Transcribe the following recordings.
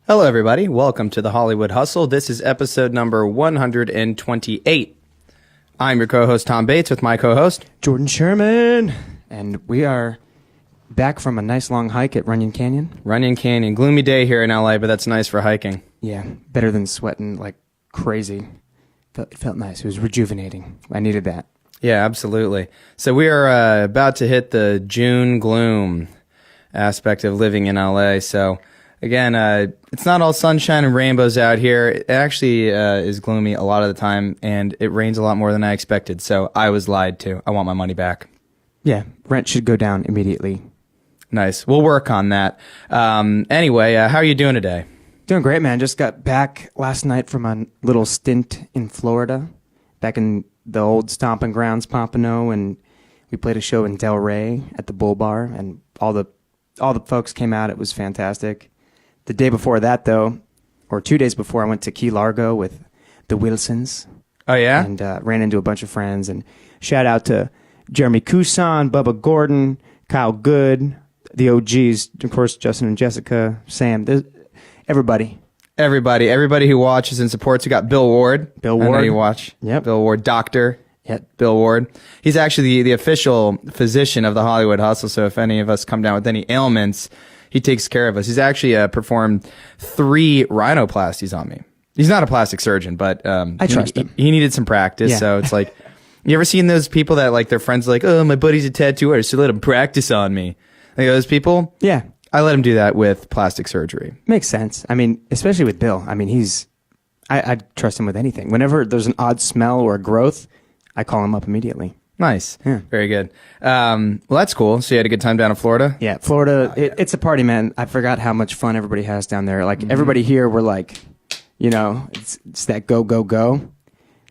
Hello, everybody. Welcome to the Hollywood Hustle. This is episode number 128. I'm your co-host, Tom Bates, with my co-host, Jordan Sherman. And we are back from a nice long hike at Runyon Canyon. Runyon Canyon. Gloomy day here in LA, but that's nice for hiking. Yeah, better than sweating like crazy. It felt nice. It was rejuvenating. I needed that. Yeah, absolutely. So we are about to hit the June gloom aspect of living in LA. So again, it's not all sunshine and rainbows out here. It actually is gloomy a lot of the time, and it rains a lot more than I expected. So I was lied to. I want my money back. Yeah, rent should go down immediately. Nice. We'll work on that. Anyway, how are you doing today? Doing great, man. Just got back last night from a little stint in Florida, back in the old stomping grounds, Pompano, and we played a show in Delray at the Bull Bar, and all the folks came out. It was fantastic. The day before that, though, or 2 days before, I went to Key Largo with the Wilsons. Oh, yeah? And ran into a bunch of friends. And shout out to Jeremy Cousin, Bubba Gordon, Kyle Good, the OGs, of course, Justin and Jessica, Sam, everybody. Everybody who watches and supports. We got Bill Ward. I know you watch. Yep. Bill Ward, doctor. Yep. Bill Ward. He's actually the official physician of the Hollywood Hustle. So if any of us come down with any ailments, he takes care of us. He's actually performed 3 rhinoplasties on me. He's not a plastic surgeon, but I trust him. He needed some practice. Yeah. So it's like, you ever seen those people that like their friends are like, oh, my buddy's a tattoo artist, so let him practice on me. Like those people? Yeah. I let him do that with plastic surgery. Makes sense. I mean, especially with Bill. I mean, I'd trust him with anything. Whenever there's an odd smell or a growth, I call him up immediately. Nice. Yeah. Very good. Well, that's cool. So you had a good time down in Florida? Yeah, Florida, it's a party, man. I forgot how much fun everybody has down there. Like, everybody here, we're like, you know, it's that go, go, go.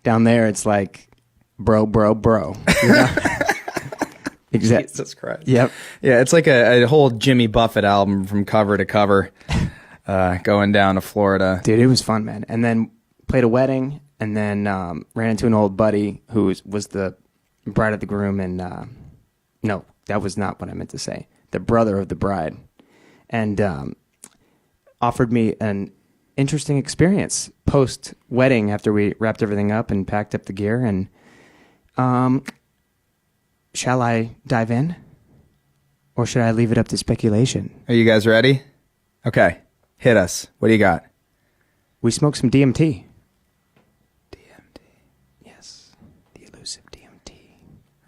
Down there, it's like, bro. You know? Exactly. Jesus Christ. Yep. Yeah, it's like a whole Jimmy Buffett album from cover to cover going down to Florida. Dude, it was fun, man. And then played a wedding, and then ran into an old buddy who was the bride of the groom, and no, that was not what I meant to say. The brother of the bride. And offered me an interesting experience post-wedding after we wrapped everything up and packed up the gear. And shall I dive in? Or should I leave it up to speculation? Are you guys ready? Okay. Hit us. What do you got? We smoked some DMT. DMT. Yes. The elusive DMT.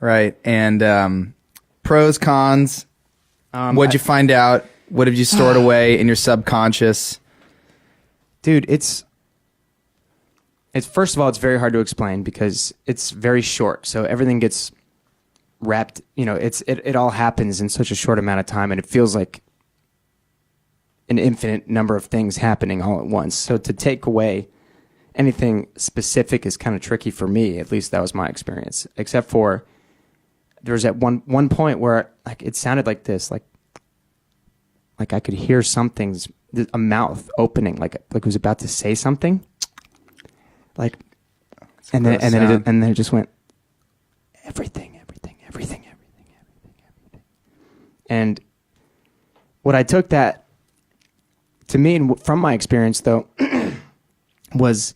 Right. And pros, cons. What'd you find out? What have you stored away in your subconscious? Dude, it's first of all, it's very hard to explain because it's very short. So everything gets wrapped, you know, it all happens in such a short amount of time, and it feels like an infinite number of things happening all at once. So to take away anything specific is kind of tricky for me. At least that was my experience. Except for there was at one point where like it sounded like this, like I could hear a mouth opening, like it was about to say something. Like, and then it just went everything. And what I took that to mean from my experience, though, was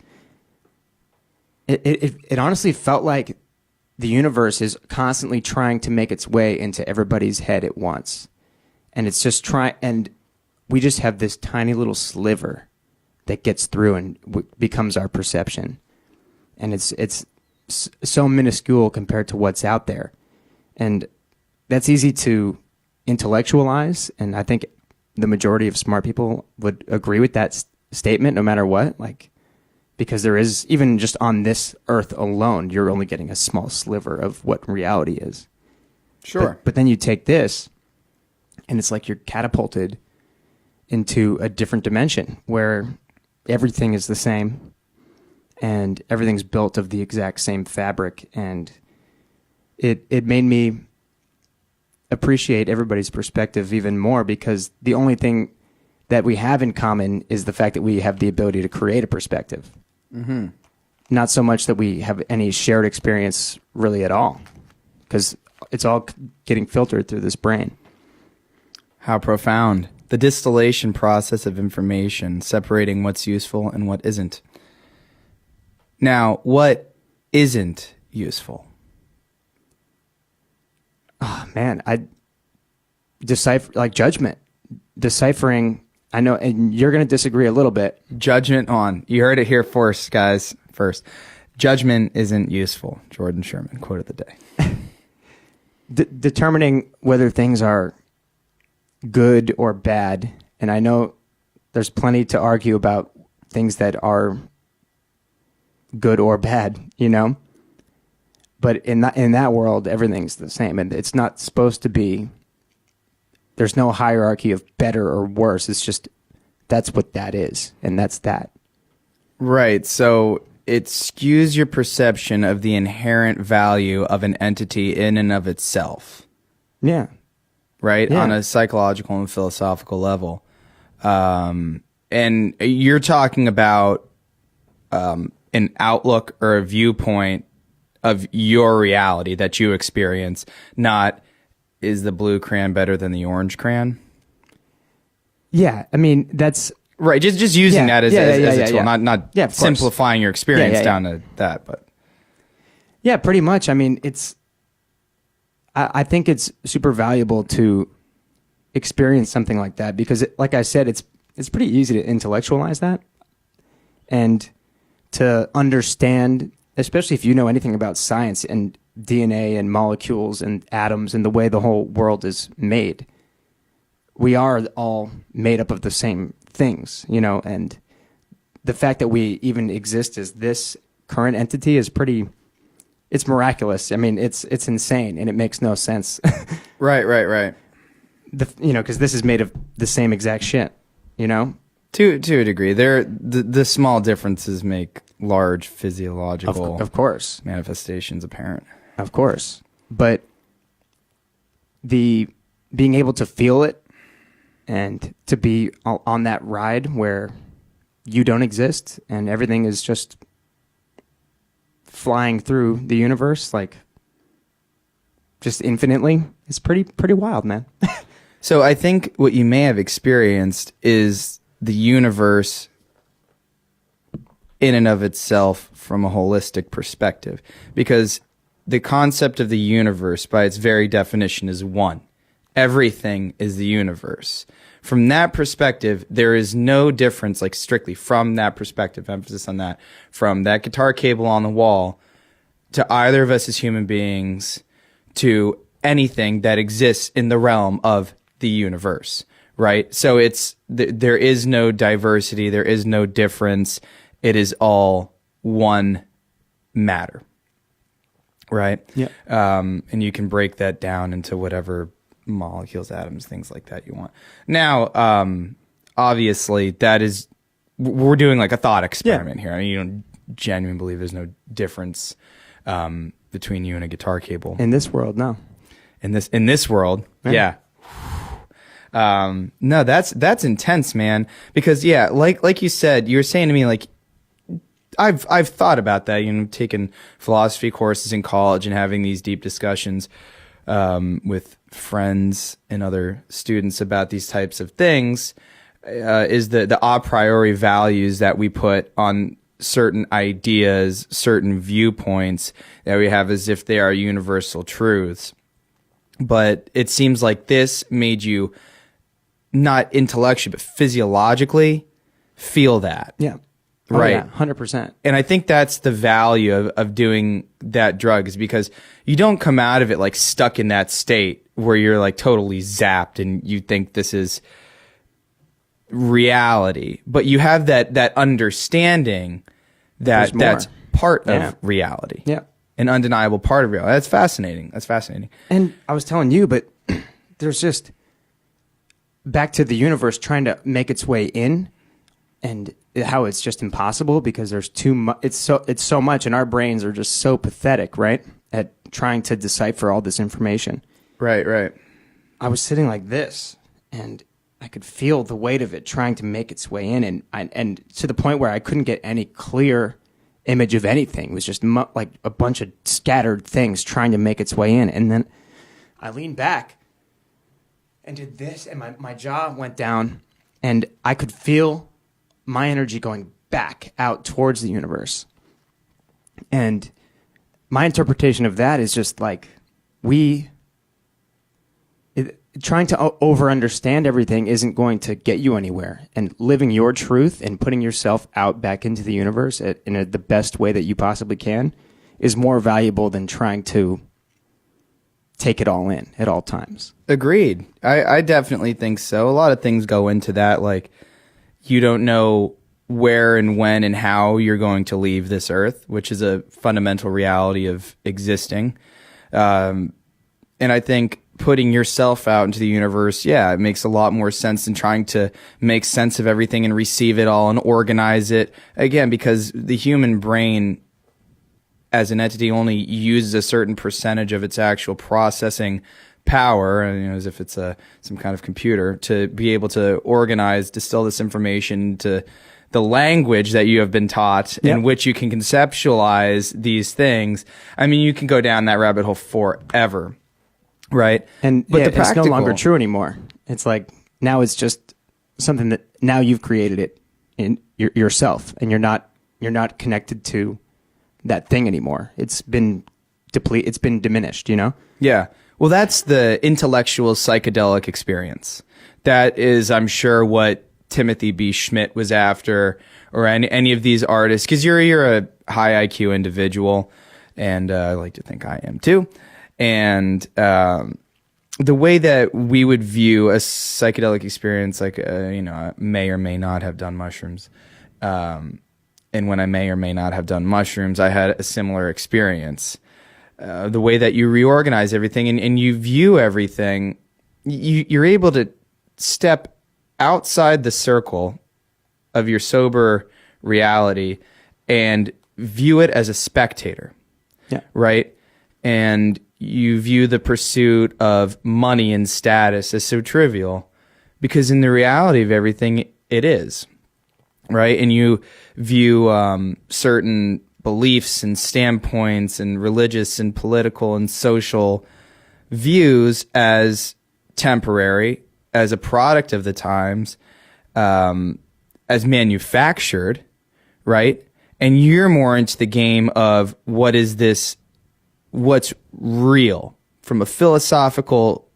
it honestly felt like the universe is constantly trying to make its way into everybody's head at once. And it's just and we just have this tiny little sliver that gets through and becomes our perception. And it's so minuscule compared to what's out there. And that's easy to intellectualize, and I think the majority of smart people would agree with that statement no matter what, like, because there is, even just on this earth alone, you're only getting a small sliver of what reality is. Sure. But then you take this, and it's like you're catapulted into a different dimension where everything is the same and everything's built of the exact same fabric, and it made me appreciate everybody's perspective even more, because the only thing that we have in common is the fact that we have the ability to create a perspective. Mm-hmm. Not so much that we have any shared experience really at all, because it's all getting filtered through this brain. How profound. the distillation process of information, separating what's useful and what isn't. Now, what isn't useful? Oh, man, I decipher, like judgment, deciphering. I know, and you're going to disagree a little bit. Judgment on. You heard it here first, guys. First. Judgment isn't useful. Jordan Sherman, quote of the day. Determining whether things are good or bad. And I know there's plenty to argue about things that are good or bad, you know? But in that world, everything's the same. And it's not supposed to be, there's no hierarchy of better or worse. It's just, that's what that is. And that's that. Right. So it skews your perception of the inherent value of an entity in and of itself. Yeah. Right? Yeah. On a psychological and philosophical level. And you're talking about an outlook or a viewpoint of your reality that you experience, not is the blue crayon better than the orange crayon? Yeah. I mean, that's... Right, just using that as a tool, not of simplifying your experience down to that. But yeah, pretty much. I mean, I think it's super valuable to experience something like that because, like I said, it's pretty easy to intellectualize that and to understand, especially if you know anything about science and DNA and molecules and atoms and the way the whole world is made. We are all made up of the same things, you know, and the fact that we even exist as this current entity is it's miraculous. I mean, it's insane and it makes no sense. Right. Because this is made of the same exact shit, you know? To a degree. The small differences make large physiological of course manifestations apparent. Of course. But the being able to feel it and to be on that ride where you don't exist and everything is just flying through the universe, like just infinitely, is pretty wild, man. So I think what you may have experienced is the universe in and of itself from a holistic perspective, because the concept of the universe by its very definition is one. Everything is the universe. From that perspective, there is no difference, like strictly from that perspective, emphasis on that, from that guitar cable on the wall to either of us as human beings to anything that exists in the realm of the universe, right? So there is no diversity, there is no difference. It is all one matter, right? Yeah. And you can break that down into whatever molecules, atoms, things like that you want. Now, obviously, we're doing like a thought experiment here. I mean, you don't genuinely believe there's no difference between you and a guitar cable. In this world, no. In this world, yeah. No, that's intense, man. Because like you said, you were saying to me, like, I've thought about that, you know, taking philosophy courses in college and having these deep discussions with friends and other students about these types of things, is the a priori values that we put on certain ideas, certain viewpoints that we have as if they are universal truths. But it seems like this made you not intellectually, but physiologically feel that. Yeah. Right. Oh, yeah, 100%. And I think that's the value of doing that drug, is because you don't come out of it like stuck in that state where you're like totally zapped and you think this is reality, but you have that understanding that that's part of reality. Yeah. An undeniable part of reality. That's fascinating. And I was telling you, but there's just back to the universe trying to make its way in, and how it's just impossible because there's too much. It's so much, and our brains are just so pathetic, right, at trying to decipher all this information. Right. I was sitting like this, and I could feel the weight of it trying to make its way in, and to the point where I couldn't get any clear image of anything. It was just like a bunch of scattered things trying to make its way in. And then I leaned back, and did this, and my jaw went down, and I could feel my energy going back out towards the universe. And my interpretation of that is just like trying to over-understand everything isn't going to get you anywhere. And living your truth and putting yourself out back into the universe in the best way that you possibly can is more valuable than trying to take it all in at all times. Agreed. I definitely think so. A lot of things go into that. Like, you don't know where and when and how you're going to leave this earth, which is a fundamental reality of existing. And I think putting yourself out into the universe, yeah, it makes a lot more sense than trying to make sense of everything and receive it all and organize it. Again, because the human brain as an entity only uses a certain percentage of its actual processing power, as if it's some kind of computer, to be able to organize, distill this information to the language that you have been taught, in which you can conceptualize these things. I mean, you can go down that rabbit hole forever, right? But it's no longer true anymore. It's like, now it's just something that now you've created it in yourself, and you're not connected to that thing anymore. It's been it's been diminished, Yeah. Well, that's the intellectual psychedelic experience. That is, I'm sure, what Timothy B. Schmidt was after, or any of these artists, because you're a high IQ individual, and I like to think I am too. And the way that we would view a psychedelic experience, like I may or may not have done mushrooms, and when I may or may not have done mushrooms, I had a similar experience. The way that you reorganize everything and you view everything, you're able to step outside the circle of your sober reality and view it as a spectator. Yeah. Right? And you view the pursuit of money and status as so trivial, because in the reality of everything, it is. Right? And you view certain beliefs and standpoints and religious and political and social views as temporary, as a product of the times, as manufactured, right? And you're more into the game of what's real from a philosophical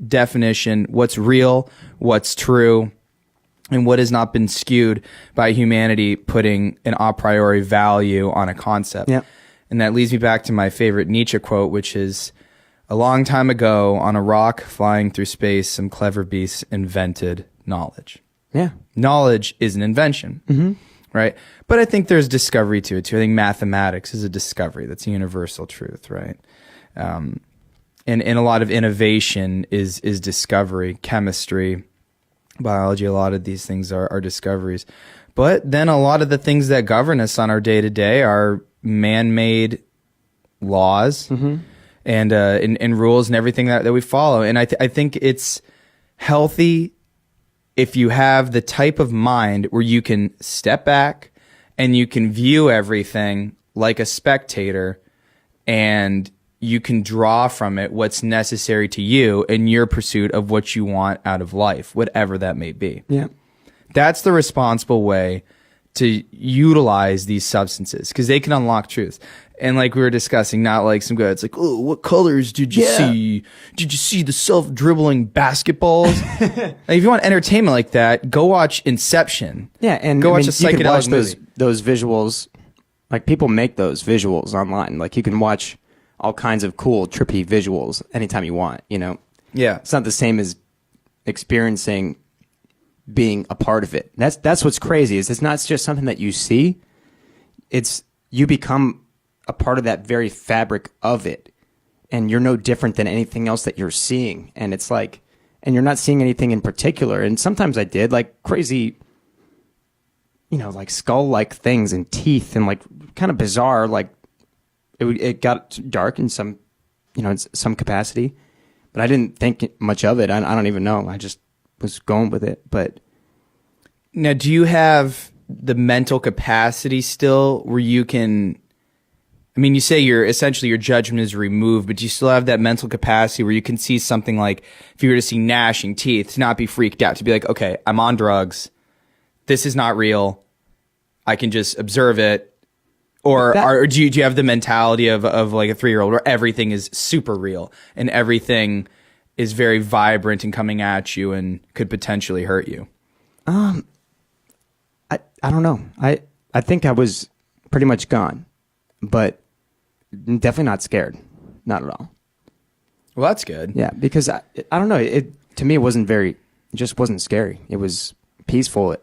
definition, what's real, what's true, and what has not been skewed by humanity putting an a priori value on a concept. Yep. And that leads me back to my favorite Nietzsche quote, which is, "A long time ago, on a rock flying through space, some clever beasts invented knowledge." Yeah. Knowledge is an invention, right? But I think there's discovery to it too. I think mathematics is a discovery. That's a universal truth, right? And a lot of innovation is discovery. Chemistry, biology, a lot of these things are discoveries. But then a lot of the things that govern us on our day-to-day are man-made laws and rules and everything that we follow. And I think it's healthy if you have the type of mind where you can step back and you can view everything like a spectator, and you can draw from it what's necessary to you in your pursuit of what you want out of life, whatever that may be. Yeah. That's the responsible way to utilize these substances, because they can unlock truth. And like we were discussing, not like some guy, it's like, oh, what colors did you see? Did you see the self-dribbling basketballs? Like, if you want entertainment like that, go watch Inception. Yeah, and go watch a you can psychedelic watch movie. those visuals. Like, people make those visuals online. Like, you can watch all kinds of cool, trippy visuals anytime you want, Yeah. It's not the same as experiencing being a part of it. That's what's crazy, is it's not just something that you see. It's you become a part of that very fabric of it, and you're no different than anything else that you're seeing. And it's like, and you're not seeing anything in particular. And sometimes I did like crazy, like skull-like things and teeth and like kind of bizarre, like it got dark in some, in some capacity, but I didn't think much of it. I don't even know. I just was going with it. But now, do you have the mental capacity still where you can I mean, you say your judgment is removed, but do you still have that mental capacity where you can see something like, if you were to see gnashing teeth, to not be freaked out, to be like, okay, I'm on drugs. This is not real. I can just observe it. Or do you have the mentality of like a 3-year-old where everything is super real and everything is very vibrant and coming at you and could potentially hurt you? I don't know. I think I was pretty much gone, but definitely not scared. Not at all. Well, that's good. Yeah, because I don't know. To me, it just wasn't scary. It was peaceful.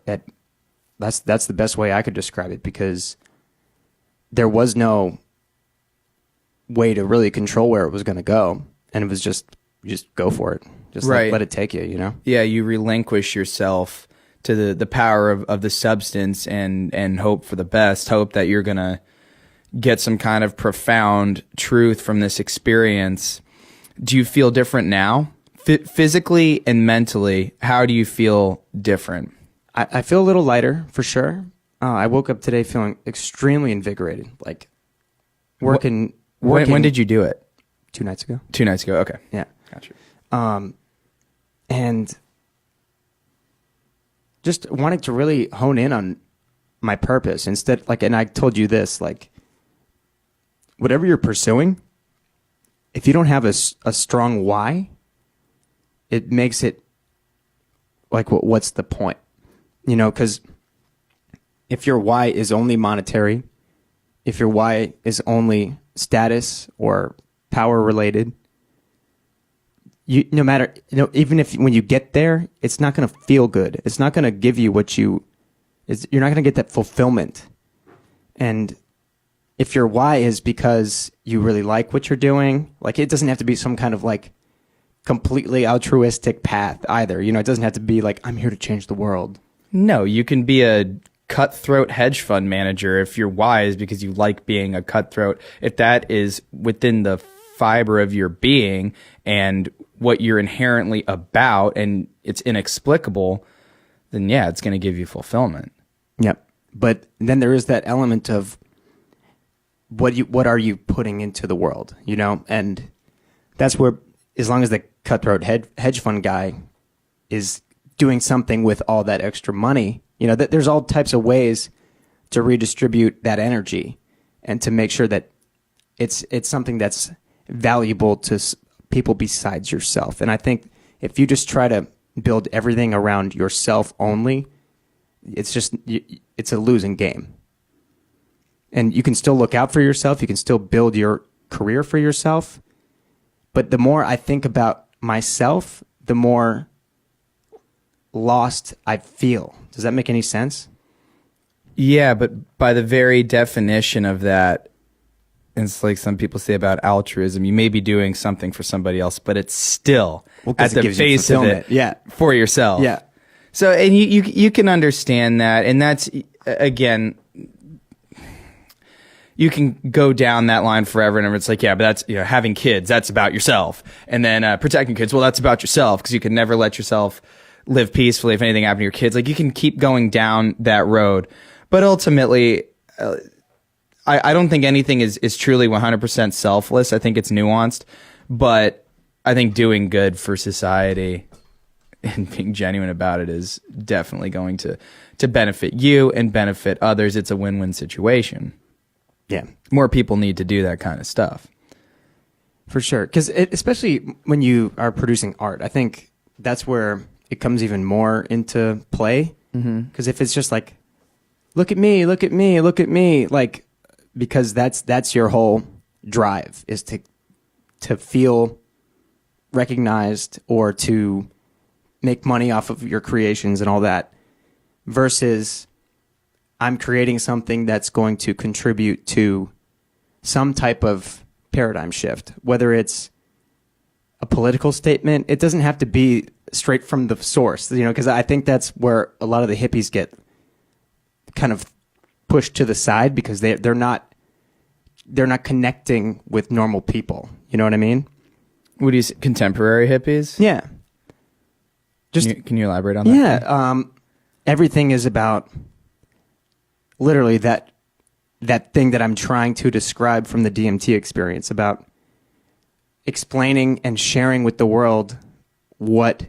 That's the best way I could describe it, because there was no way to really control where it was going to go, and it was just go for it. Just right. let it take you. You know. Yeah, you relinquish yourself to the power of the substance and hope for the best. Hope that you're gonna get some kind of profound truth from this experience. Do you feel different now? Physically and mentally, how do you feel different? I feel a little lighter, for sure. I woke up today feeling extremely invigorated, like working. When did you do it? 2 nights ago. 2 nights ago, okay. Yeah. Gotcha. And just wanting to really hone in on my purpose instead, like, and I told you this, like, whatever you're pursuing, if you don't have a strong why, it makes it like, what's the point? You know, because if your why is only monetary, if your why is only status or power related, no matter, even if when you get there, it's not going to feel good. It's not going to give you you're not going to get that fulfillment. And if your why is because you really like what you're doing, like, it doesn't have to be some kind of like completely altruistic path either. It doesn't have to be like, I'm here to change the world. No, you can be a cutthroat hedge fund manager if your why is because you like being a cutthroat. If that is within the fiber of your being and what you're inherently about and it's inexplicable, then yeah, it's going to give you fulfillment. Yep. But then there is that element of what are you putting into the world, and that's where, as long as the cutthroat hedge fund guy is doing something with all that extra money, there's all types of ways to redistribute that energy and to make sure that it's something that's valuable to people besides yourself. And I think if you just try to build everything around yourself only, it's a losing game. And you can still look out for yourself. You can still build your career for yourself. But the more I think about myself, the more lost I feel. Does that make any sense? Yeah, but by the very definition of that, it's like some people say about altruism, you may be doing something for somebody else, but it's still at the base of it for yourself. Yeah. So, and you can understand that, and that's, again, you can go down that line forever, and it's like, yeah, but that's, having kids, that's about yourself. And then protecting kids, well, that's about yourself, because you can never let yourself live peacefully if anything happened to your kids. Like, you can keep going down that road. But ultimately, I don't think anything is truly 100% selfless. I think it's nuanced. But I think doing good for society and being genuine about it is definitely going to benefit you and benefit others. It's a win-win situation. Yeah. More people need to do that kind of stuff. For sure. Because especially when you are producing art, I think that's where it comes even more into play. Because if it's just like, look at me, look at me, look at me, like, because that's your whole drive, is to feel recognized or to make money off of your creations and all that, versus I'm creating something that's going to contribute to some type of paradigm shift, whether it's a political statement. It doesn't have to be straight from the source, because I think that's where a lot of the hippies get kind of pushed to the side, because they're not connecting with normal people. You know what I mean? What do you say, contemporary hippies? Yeah. Can you elaborate on that? Yeah. Everything is about literally that that thing that I'm trying to describe from the DMT experience about explaining and sharing with the world what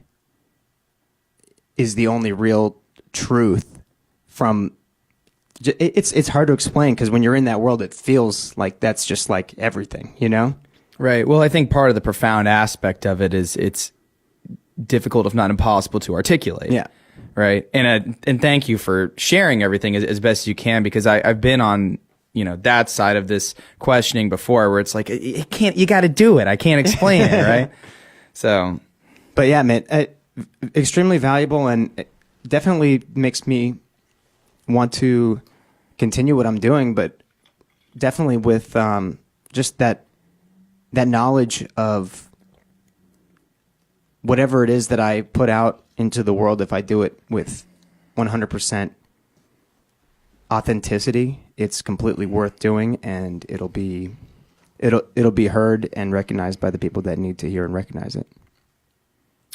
is the only real truth from. It's hard to explain because when you're in that world, it feels like that's just like everything, you know? Right. Well, I think part of the profound aspect of it is it's difficult, if not impossible, to articulate. Yeah. Right. And thank you for sharing everything as best you can, because I've been on, that side of this questioning before, where it's like, you got to do it. I can't explain it. Right. So. But yeah, man, extremely valuable, and it definitely makes me want to continue what I'm doing, but definitely with just that knowledge of whatever it is that I put out into the world. If I do it with 100% authenticity, it's completely worth doing, and it'll be heard and recognized by the people that need to hear and recognize it.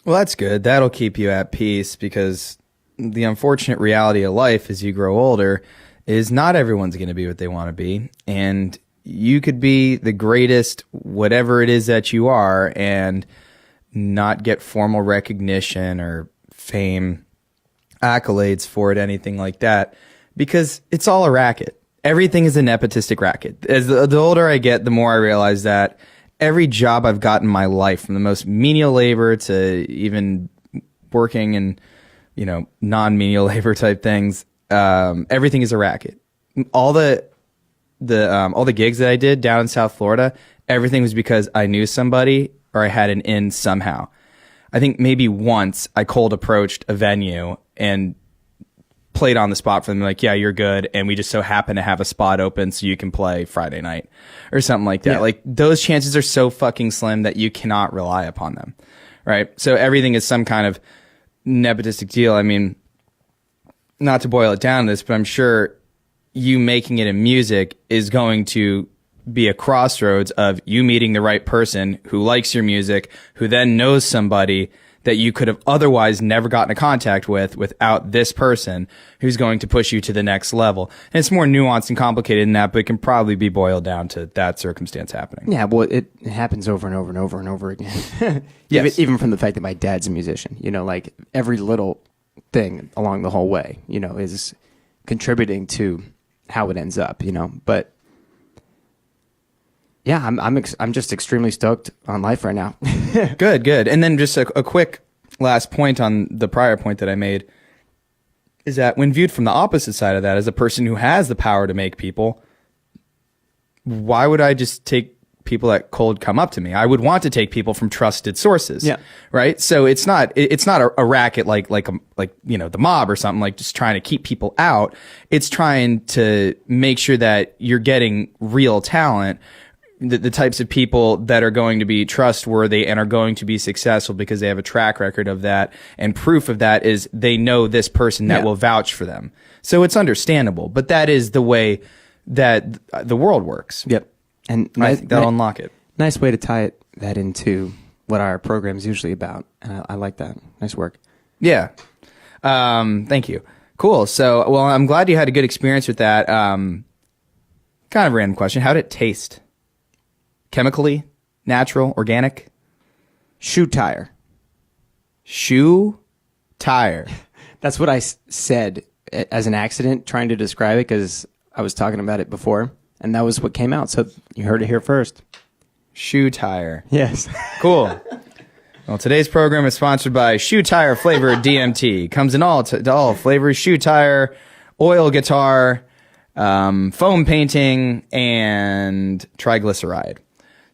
Well, that's good. That'll keep you at peace, because the unfortunate reality of life as you grow older is not everyone's going to be what they want to be. And you could be the greatest, whatever it is that you are, and not get formal recognition or fame, accolades for it, anything like that, because it's all a racket. Everything is a nepotistic racket. As the older I get, the more I realize that every job I've got in my life, from the most menial labor to even working in, non-menial labor type things, everything is a racket. All the gigs that I did down in South Florida, everything was because I knew somebody or I had an in somehow. I think maybe once I cold approached a venue and played on the spot for them, like, yeah, you're good, and we just so happen to have a spot open so you can play Friday night or something like that. Yeah. Like, those chances are so fucking slim that you cannot rely upon them, right? So everything is some kind of nepotistic deal. I mean, not to boil it down to this, but I'm sure you making it in music is going to be a crossroads of you meeting the right person who likes your music, who then knows somebody that you could have otherwise never gotten in contact with without this person, who's going to push you to the next level. And it's more nuanced and complicated than that, but it can probably be boiled down to that circumstance happening. Yeah, well, it happens over and over and over and over again. Yes. Even from the fact that my dad's a musician, like every little thing along the whole way, is contributing to how it ends up, but yeah, I'm just extremely stoked on life right now. Good. And then just a quick last point on the prior point that I made is that when viewed from the opposite side of that, as a person who has the power to make people, why would I just take people that cold come up to me? I would want to take people from trusted sources. Yeah. Right. So it's not a racket like the mob or something, like just trying to keep people out. It's trying to make sure that you're getting real talent, the types of people that are going to be trustworthy and are going to be successful because they have a track record of that, and proof of that is they know this person that will vouch for them. So it's understandable, but that is the way that the world works. Yep. And I think that'll unlock it. Nice way to tie that into what our program's usually about. I like that. Nice work. Yeah. Thank you. Cool. So, well, I'm glad you had a good experience with that. Kind of a random question. How did it taste? Chemically? Natural? Organic? Shoe tire. Shoe tire. That's what I said as an accident, trying to describe it, because I was talking about it before, and that was what came out. So you heard it here first. Shoe tire. Yes. Cool. Well, today's program is sponsored by Shoe Tire flavored DMT. Comes in all flavors: shoe tire, oil guitar, foam painting, and triglyceride.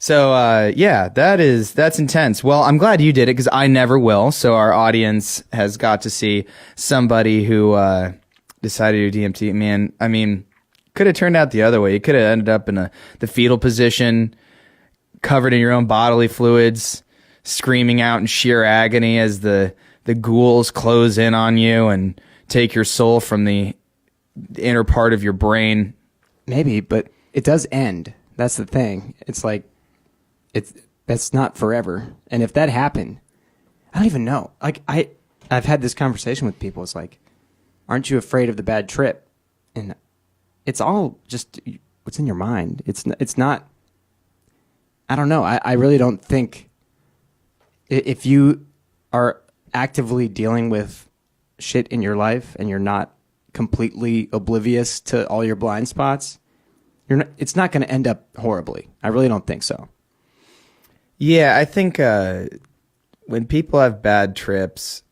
So, yeah, that's intense. Well, I'm glad you did it, because I never will. So our audience has got to see somebody who, decided to do DMT. Man, I mean, could have turned out the other way. You could have ended up in the fetal position, covered in your own bodily fluids, screaming out in sheer agony as the ghouls close in on you and take your soul from the inner part of your brain. Maybe, but it does end. That's the thing. It's like, that's not forever. And if that happened, I don't even know. Like, I've had this conversation with people. It's like, aren't you afraid of the bad trip? And it's all just what's in your mind. It's not. I don't know. I really don't think if you are actively dealing with shit in your life and you're not completely oblivious to all your blind spots, it's not going to end up horribly. I really don't think so. Yeah, I think when people have bad trips,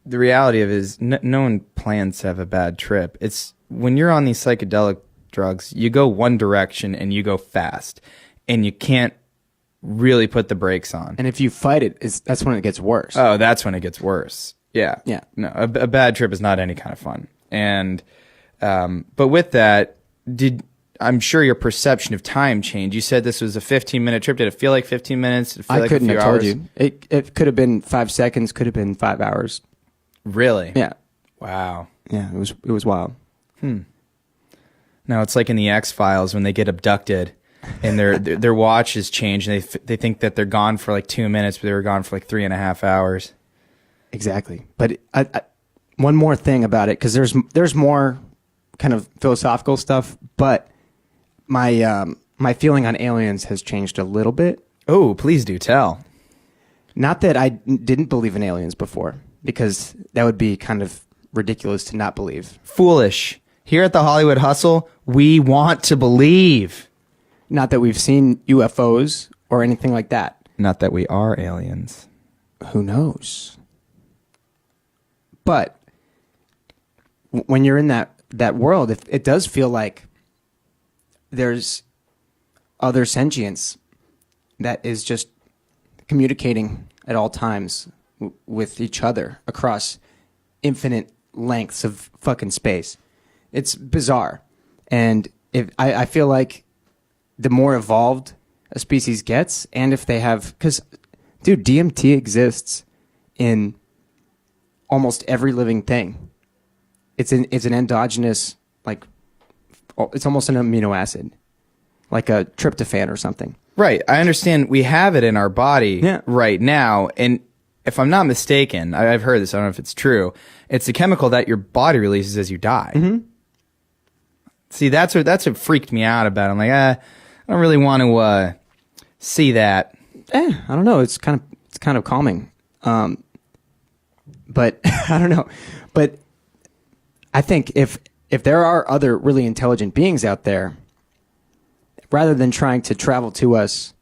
the reality of it is no one plans to have a bad trip. It's when you're on these psychedelic drugs, you go one direction and you go fast, and you can't really put the brakes on. And if you fight it, that's when it gets worse. Oh, that's when it gets worse. Yeah. Yeah. No, a bad trip is not any kind of fun. And, but with that, I'm sure your perception of time changed. You said this was a 15-minute trip. Did it feel like 15 minutes? Did it feel I like couldn't a few have told hours? you. It could have been 5 seconds, could have been 5 hours. Really? Yeah. Wow. Yeah, it was wild. No, it's like in the X-Files when they get abducted and their watches change and they think that they're gone for like 2 minutes, but they were gone for like 3.5 hours. Exactly. But one more thing about it, because there's more kind of philosophical stuff, but my feeling on aliens has changed a little bit. Oh, please do tell. Not that I didn't believe in aliens before, because that would be kind of ridiculous to not believe. Foolish. Here at the Hollywood Hustle, we want to believe. Not that we've seen UFOs or anything like that. Not that we are aliens. Who knows? But when you're in that world, it does feel like there's other sentience that is just communicating at all times with each other across infinite lengths of fucking space. It's bizarre. And I feel like the more evolved a species gets, and if they have, because, dude, DMT exists in almost every living thing. It's an endogenous, like, it's almost an amino acid, like a tryptophan or something. Right. I understand we have it in our body right now. And if I'm not mistaken, I've heard this, I don't know if it's true, it's a chemical that your body releases as you die. Mm-hmm. See, that's what freaked me out about it. I'm like, I don't really want to see that. I don't know. It's kind of calming. But I don't know. But I think if there are other really intelligent beings out there, rather than trying to travel to us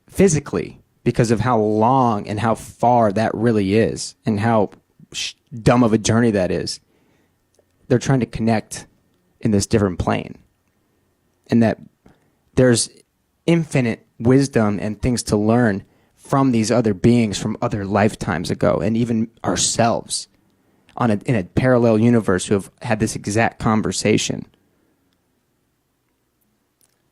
physically because of how long and how far that really is and how dumb of a journey that is, they're trying to connect in this different plane. And that there's infinite wisdom and things to learn from these other beings from other lifetimes ago, and even ourselves in a parallel universe who have had this exact conversation.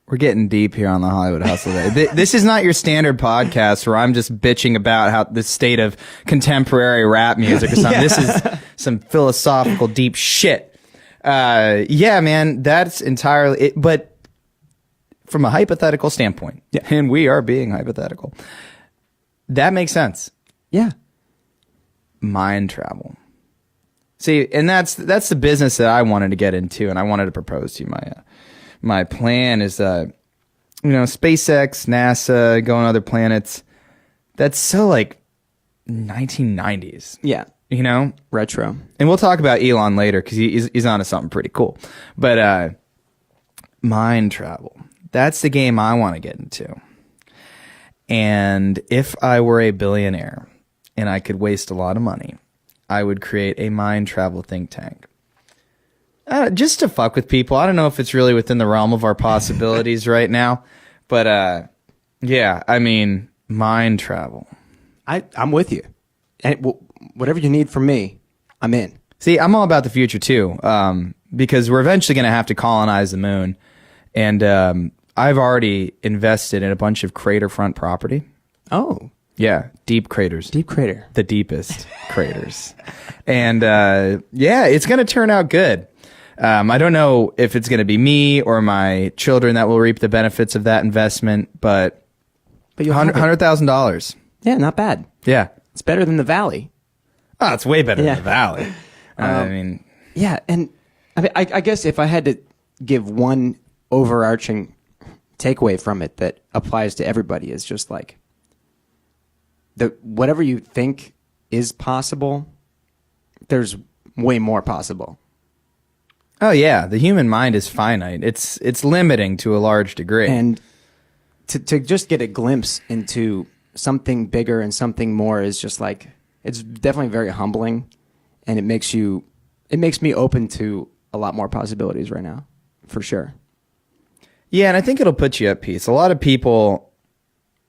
We're getting deep here on the Hollywood Hustle Day. This is not your standard podcast where I'm just bitching about how the state of contemporary rap music or something. Yeah. This is some philosophical deep shit. Yeah, man, that's entirely it. But from a hypothetical standpoint, and we are being hypothetical, that makes sense. Yeah. Mind travel. See, and that's the business that I wanted to get into, and I wanted to propose to you. My plan is, SpaceX, NASA, going to other planets. That's so like 1990s. Yeah. Retro. And we'll talk about Elon later because he's onto something pretty cool. But mind travel. That's the game I want to get into. And if I were a billionaire and I could waste a lot of money, I would create a mind travel think tank. Just to fuck with people. I don't know if it's really within the realm of our possibilities right now. But yeah, I mean, mind travel. I'm with you. And whatever you need from me, I'm in. See, I'm all about the future too, because we're eventually going to have to colonize the moon. And I've already invested in a bunch of crater front property. Oh. Yeah, deep craters. Deep crater. The deepest craters. And yeah, it's going to turn out good. I don't know if it's going to be me or my children that will reap the benefits of that investment, but $100,000. Yeah, not bad. Yeah. It's better than the Valley. Oh, it's way better than the Valley. I mean, yeah, and I guess if I had to give one overarching takeaway from it that applies to everybody is just like whatever you think is possible, there's way more possible. Oh yeah, the human mind is finite. It's limiting to a large degree. And to just get a glimpse into something bigger and something more is just like, it's definitely very humbling, and it makes me open to a lot more possibilities right now, for sure. Yeah, and I think it'll put you at peace. A lot of people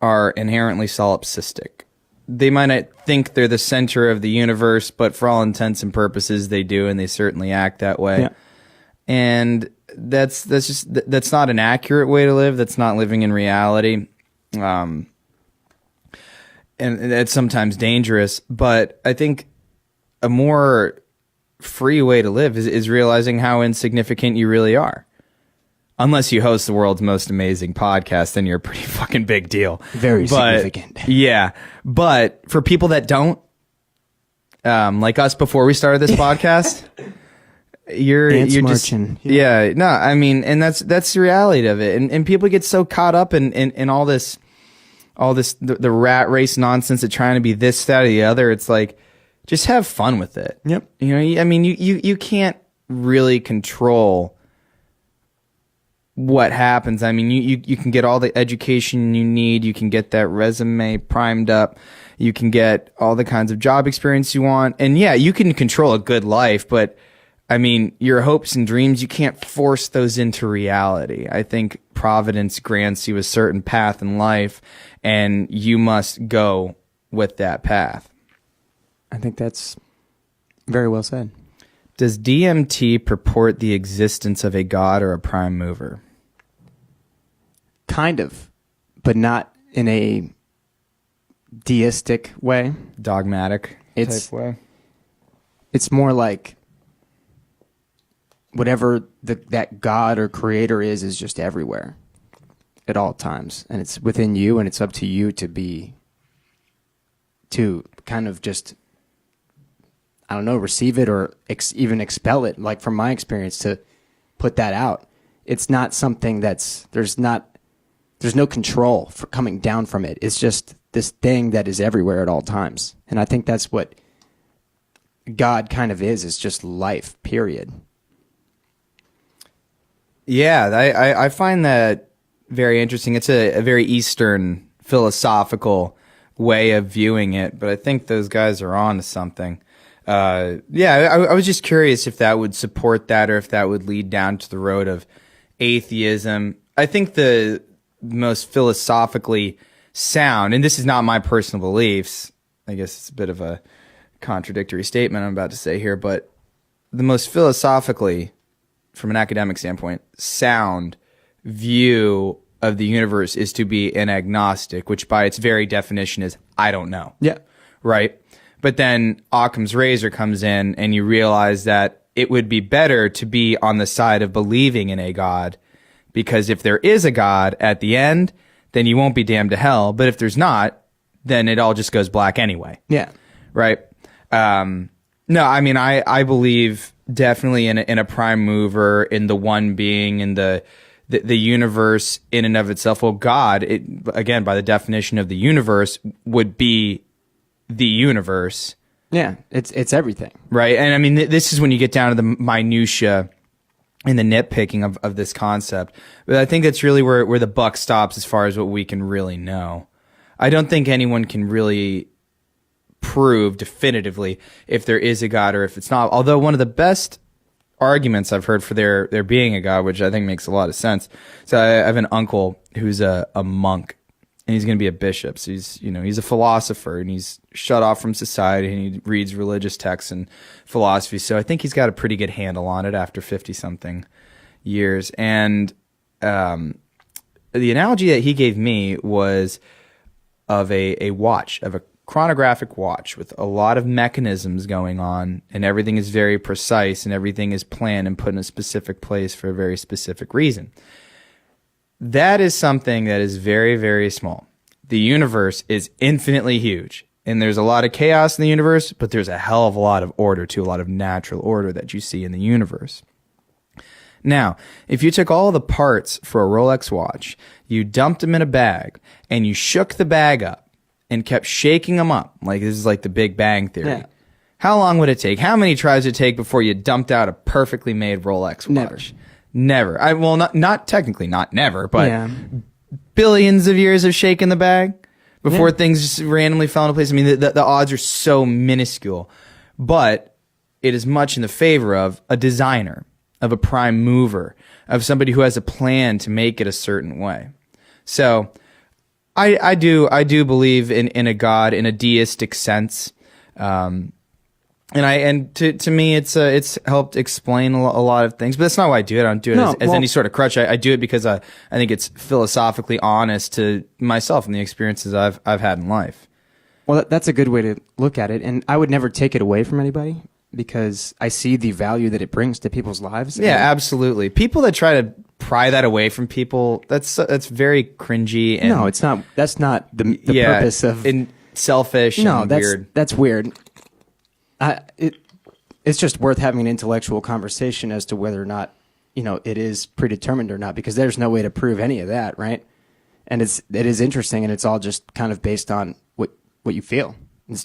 are inherently solipsistic. They might not think they're the center of the universe, but for all intents and purposes, they do, and they certainly act that way. Yeah. And that's not an accurate way to live. That's not living in reality. And it's sometimes dangerous, but I think a more free way to live is realizing how insignificant you really are. Unless you host the world's most amazing podcast, then you're a pretty fucking big deal. Very significant. Yeah. But for people that don't, like us before we started this podcast, you're marching. Just, yeah. No, I mean, and that's the reality of it. And people get so caught up in all this, the rat race nonsense of trying to be this, that, or the other. It's like, just have fun with it. Yep. You know, I mean, you can't really control what happens. I mean, you can get all the education you need. You can get that resume primed up. You can get all the kinds of job experience you want. And yeah, you can control a good life, but I mean, your hopes and dreams, you can't force those into reality. I think Providence grants you a certain path in life, and you must go with that path. I think that's very well said. Does DMT purport the existence of a god or a prime mover? Kind of, but not in a deistic way. Dogmatic It's- type way? It's more like whatever that god or creator is just everywhere at all times. And it's within you, and it's up to you to kind of just, I don't know, receive it or even expel it. Like from my experience, to put that out, it's not something there's no control for coming down from it. It's just this thing that is everywhere at all times. And I think that's what God kind of is just life, period. Yeah, I find that very interesting. It's a very Eastern philosophical way of viewing it, but I think those guys are on to something. I was just curious if that would support that or if that would lead down to the road of atheism. I think the most philosophically sound, and this is not my personal beliefs, I guess it's a bit of a contradictory statement I'm about to say here, but the most philosophically, from an academic standpoint, sound view of the universe is to be an agnostic, which by its very definition is, I don't know. Yeah. Right? But then Occam's razor comes in, and you realize that it would be better to be on the side of believing in a God, because if there is a God at the end, then you won't be damned to hell. But if there's not, then it all just goes black anyway. Yeah. Right? No, I mean, I believe definitely in a prime mover, in the one being, in the universe in and of itself. Well, God, again, by the definition of the universe, would be the universe. Yeah, it's everything. Right? And I mean, this is when you get down to the minutia and the nitpicking of this concept. But I think that's really where the buck stops as far as what we can really know. I don't think anyone can really prove definitively if there is a God or if it's not. Although one of the best arguments I've heard for there being a God, which I think makes a lot of sense. So I have an uncle who's a monk, and he's going to be a bishop. So he's a philosopher, and he's shut off from society, and he reads religious texts and philosophy. So I think he's got a pretty good handle on it after 50-something years. And the analogy that he gave me was of a watch, of a chronographic watch with a lot of mechanisms going on, and everything is very precise, and everything is planned and put in a specific place for a very specific reason. That is something that is very, very small. The universe is infinitely huge, and there's a lot of chaos in the universe, but there's a hell of a lot of order too, a lot of natural order that you see in the universe. Now, if you took all the parts for a Rolex watch, you dumped them in a bag, and you shook the bag up and kept shaking them up, like this is like the Big Bang Theory, Yeah. how long would it take? How many tries would it take before you dumped out a perfectly made Rolex watch? Never. Well, not technically, not never, but Yeah. billions of years of shaking the bag before things just randomly fell into place. I mean, the odds are so minuscule, but it is much in the favor of a designer, of a prime mover, of somebody who has a plan to make it a certain way. So I do believe in a God, in a deistic sense. And to me, it's helped explain a lot of things, but that's not why I do it. I don't do it as any sort of crutch. I do it because I think it's philosophically honest to myself and the experiences I've had in life. Well, that's a good way to look at it, and I would never take it away from anybody because I see the value that it brings to people's lives. Yeah, absolutely. People that try to pry that away from people, that's very cringy. And no, it's not. That's not the purpose of and selfish. No, and that's weird. That's weird. It's just worth having an intellectual conversation as to whether or not it is predetermined or not, because there's no way to prove any of that, right? And it is interesting, and it's all just kind of based on what you feel.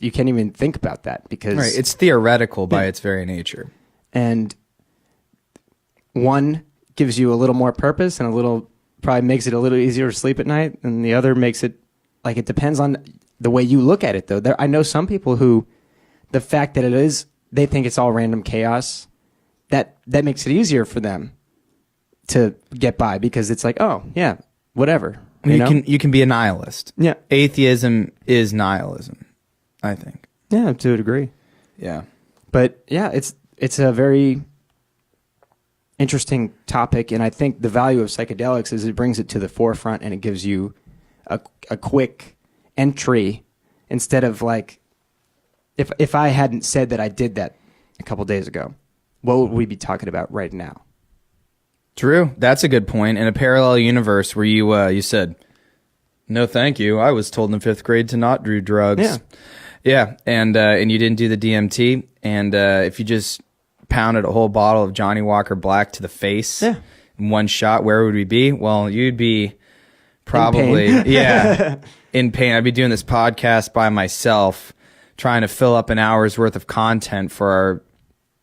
You can't even think about that because it's theoretical by its very nature. And one gives you a little more purpose and probably makes it a little easier to sleep at night, and the other makes it it depends on the way you look at it. Though I know some people who, the fact that they think it's all random chaos, that makes it easier for them to get by because it's like, oh yeah, whatever. You can be a nihilist. Yeah. Atheism is nihilism, I think. Yeah, to a degree. Yeah. But yeah, it's a very interesting topic, and I think the value of psychedelics is it brings it to the forefront and it gives you a quick entry instead of if I hadn't said that I did that a couple days ago, what would we be talking about right now? True. That's a good point. In a parallel universe where you said, no, thank you. I was told in 5th grade to not do drugs. Yeah. Yeah. And you didn't do the DMT. And if you just pounded a whole bottle of Johnny Walker Black to the face in one shot, where would we be? Well, you'd be probably, in pain. I'd be doing this podcast by myself, trying to fill up an hour's worth of content for our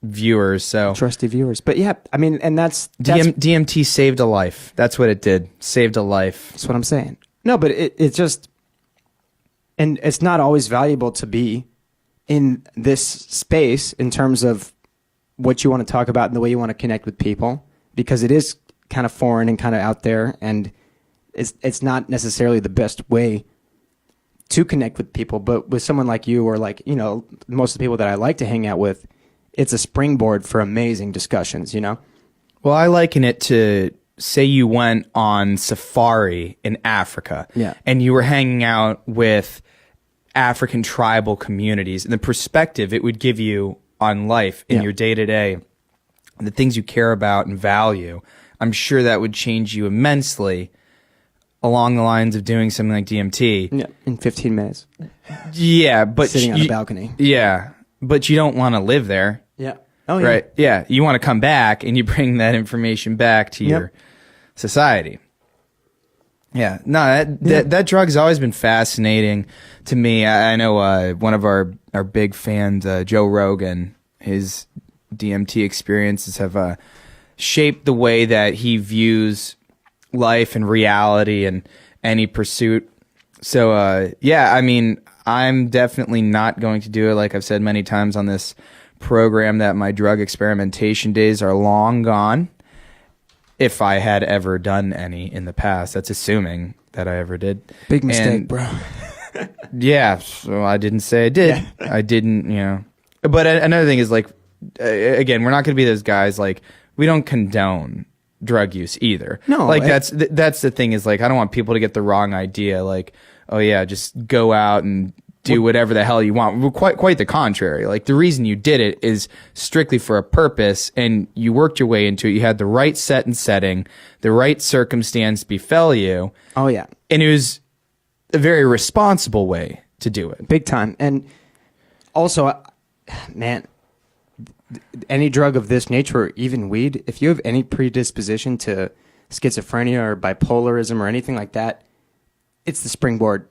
viewers. So Trusty viewers. But yeah, I mean, and that's DMT saved a life. That's what it did. Saved a life. That's what I'm saying. No, but it just, and it's not always valuable to be in this space in terms of what you want to talk about and the way you want to connect with people, because it is kind of foreign and kind of out there, and it's not necessarily the best way to connect with people. But with someone like you, or most of the people that I like to hang out with, it's a springboard for amazing discussions, Well, I liken it to, say you went on safari in Africa, and you were hanging out with African tribal communities, and the perspective it would give you on life in your day-to-day, the things you care about and value, I'm sure that would change you immensely along the lines of doing something like DMT. Yeah, in 15 minutes. Yeah, but sitting on a balcony. Yeah, but you don't want to live there. Yeah. Oh, yeah. Right. Yeah. You want to come back and you bring that information back to your society. Yeah. No, that drug's always been fascinating to me. I know one of our big fans, Joe Rogan, his DMT experiences have shaped the way that he views life and reality and any pursuit. So, yeah, I mean, I'm definitely not going to do it. Like I've said many times on this program, that my drug experimentation days are long gone. If I had ever done any in the past, that's assuming that I ever did. Big mistake, bro. Yeah, so I didn't say I did. Yeah. I didn't, But another thing is, again, we're not going to be those guys, we don't condone drug use either. No. That's the thing is, I don't want people to get the wrong idea, oh yeah, just go out and do whatever the hell you want. Well, quite the contrary. The reason you did it is strictly for a purpose, and you worked your way into it. You had the right set and setting, the right circumstance befell you. Oh yeah. And it was a very responsible way to do it. Big time. And also, man, any drug of this nature, or even weed, if you have any predisposition to schizophrenia or bipolarism or anything like that, it's the springboard.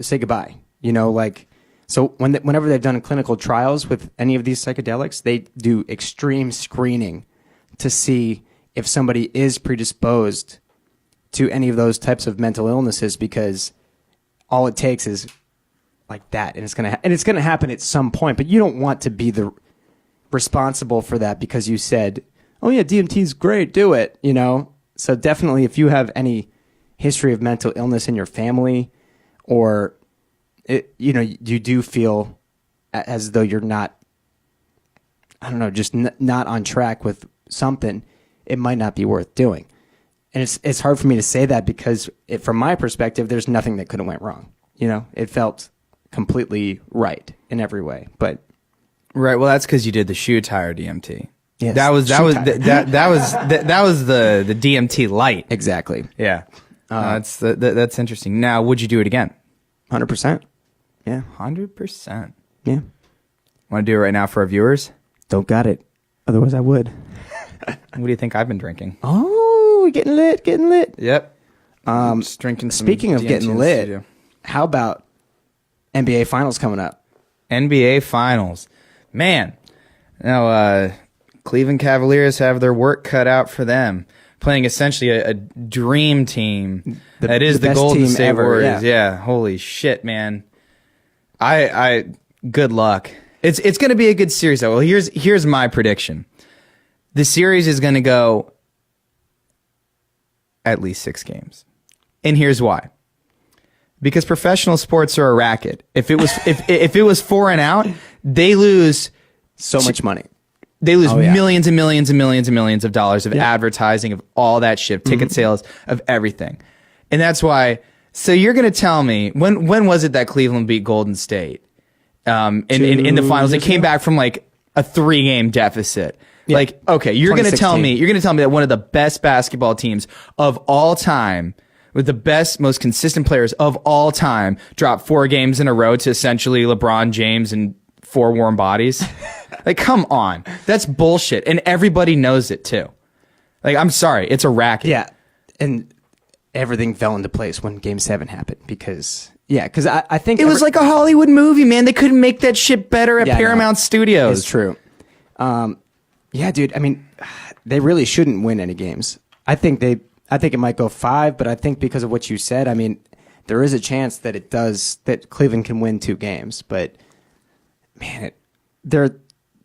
Say goodbye. You know, like, so whenever they've done clinical trials with any of these psychedelics, they do extreme screening to see if somebody is predisposed to any of those types of mental illnesses, because all it takes is like that, and it's gonna happen at some point. But you don't want to be the responsible for that because you said, "Oh yeah, DMT's great, do it." You know, so definitely, if you have any history of mental illness in your family, or you know, you do feel as though you're not, I don't know, just not on track with something, it might not be worth doing. And it's hard for me to say that because from my perspective, there's nothing that could have went wrong. You know, it felt completely right in every way. But right, well, that's because you did the shoe tire DMT. Yes, that was the DMT light. Exactly. Yeah, that's interesting. Now, would you do it again? 100%. Yeah, 100%. Yeah. Want to do it right now for our viewers? Don't got it. Otherwise, I would. What do you think I've been drinking? Oh, getting lit. Yep. Just drinking some Speaking of DMT getting in the lit, studio. how about NBA Finals coming up? NBA Finals. Man. Now, Cleveland Cavaliers have their work cut out for them. Playing essentially a dream team. That is the Golden State Warriors. Yeah. Holy shit, man. I good luck. It's going to be a good series, though. Well, here's my prediction. The series is going to go at least 6 games. And here's why. Because professional sports are a racket. If it was if it was 4 and out, they lose so much money. They lose millions and millions and millions and millions of dollars of advertising, of all that shit, ticket sales, of everything. And that's why. So you're going to tell me, when was it that Cleveland beat Golden State in the finals? It came back from like a 3-game deficit. Yeah. Like, okay, you're going to tell me that one of the best basketball teams of all time, with the best, most consistent players of all time, dropped 4 games in a row to essentially LeBron James and 4 warm bodies? Like, come on. That's bullshit. And everybody knows it too. Like, I'm sorry. It's a racket. Yeah. And everything fell into place when Game 7 happened because I think it was like a Hollywood movie, man. They couldn't make that shit better at Paramount Studios. It's true. Yeah, dude. I mean, they really shouldn't win any games. I think it might go 5, but I think because of what you said, I mean, there is a chance that Cleveland can win 2 games, but man, they're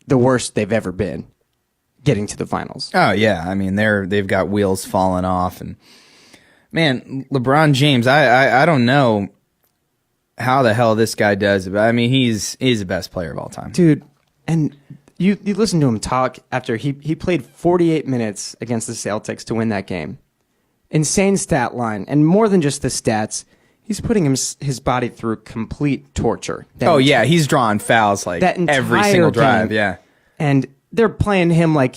the worst they've ever been getting to the finals. Oh yeah. I mean, they've got wheels falling off, and man, LeBron James, I don't know how the hell this guy does it, but I mean, he's the best player of all time. Dude, and you listen to him talk after he played 48 minutes against the Celtics to win that game. Insane stat line, and more than just the stats, he's putting his body through complete torture. He's drawing fouls like every single drive, yeah. And they're playing him like